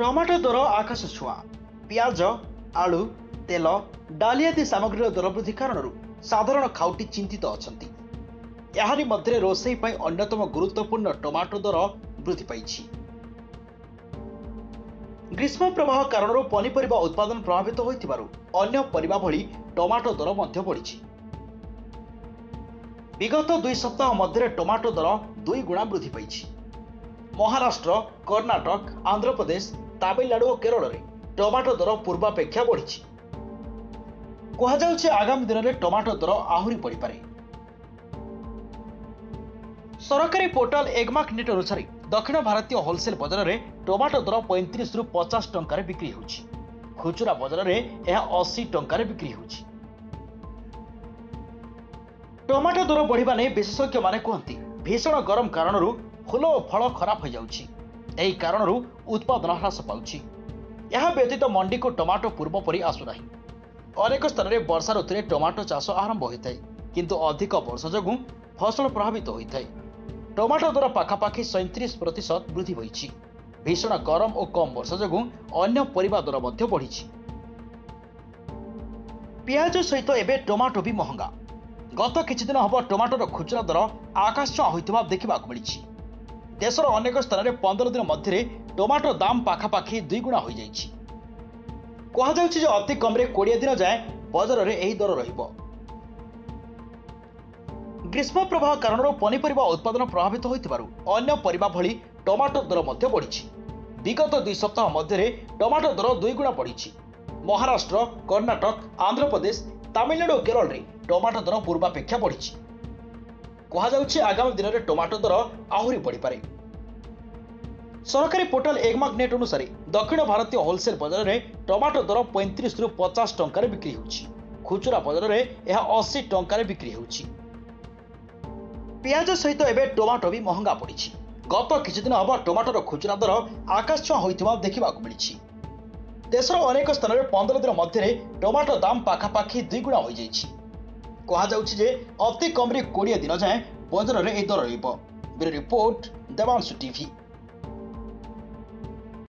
Tomato दर आकाश छुआ पियाज आलू तेल डाली आदि सामग्री दर वृद्धि कारण साधारण खाउटी चिंतित अछंती। याहारी मध्य रोषेई पई अन्यतम गुरुत्वपूर्ण टमाटो दर वृद्धि पाइछि। ग्रीष्म प्रवाह कारण पनीपरिबा उत्पादन प्रभावित होइथिबारु अन्य परिबा भली टमाटो दर मध्य बढ़िछि। विगत 2 सप्ताह मध्य टमाटो दर 2 गुणा वृद्धि पाइछि। महाराष्ट्र, कर्णाटक, आंध्र प्रदेश, तमिलनाडु और केरल में टमाटो दर पूर्वापेक्षा बढ़ी। कहुछि आगामी दिन में टमाटो दर आहुरी बढ़िपारे। सरकारी पोर्टाल एगमार्क नेट अनुसार दक्षिण भारतीय होलसेल बजार में टमाटो दर 35 रु 50 टंकार बिक्री होछि। खुचुरा बजार में यह 80 टंकार बिक्री होछि। टमाटो दर बढ़िबा नै विशेषज्ञ माने कहନ୍ତି भीषण गरम कारणरू फूल और फल खराब हो जाउछि। एही कारणरू उत्पादन ह्रास पाउछि। यह व्यतीत मंडी को टमाटो पूर्व परि आसुनाही। अनेक स्थान में वर्षा ऋतु में टमाटो चाष आरंभ होता है, किंतु अधिक वर्षा जोगु फसल प्रभावित होता है। टमाटो दर पाखापाखि 37% वृद्धि होइछि। भीषण गरम और कम वर्षा जोगु अन्य परिबा दर मध्य बढ़िछि। पियाज सहित एबे टमाटो भी महंगा। गत किछि दिन हब टमाटोर खुचरा दर आकाश छुआ होइतबा देखिबाक मिलिछि। देशर अनेक स्थान में 15 दिन मध्य टमाटो दाम पाखापाखि 2 गुणा हो जाइछि। कहुछि अति कम 20 दिन जाए बजार में यही दर रहिबो। ग्रीष्म प्रवाह कारण पनीपरिबा उत्पादन प्रभावित होइतिबारु अन्य परिबा भली टमाटो दर मध्य बढ़िछि। विगत 2 सप्ताह मध्य टमाटो दर 2 गुणा बढ़िछि। महाराष्ट्र, कर्णाटक, आंध्र प्रदेश, तमिलनाडु और केरल में टमाटो दर पूर्वापेक्षा बढ़िछि। कहुछि आगामी दिन में टमाटो दर आहुरी बढ़िपारे। सरकारी पोर्टाल एगमार्क नेट अनुसार दक्षिण भारतीय होलसेल बजार में टमाटो दर 35 रु 50 टंकार बिक्री होछि। खुचुरा बजार में यह 80 टंकार बिक्री होछि। पियाज सहित एबे टमाटो भी महंगा पड़िछि। गत किछि दिन हब टमाटोर खुचुरा दर आकाश छुआ होइतिबा देखिबाक मिलिछि। देशर अनेक स्थान में 15 दिन मध्य टमाटो दाम पाखापाखि 2 गुणा हो जाइछि। कहुछि जे अति कम 20 दिन जाए बजार में यह दर रहिबो। Bureau report, Devanshu TV.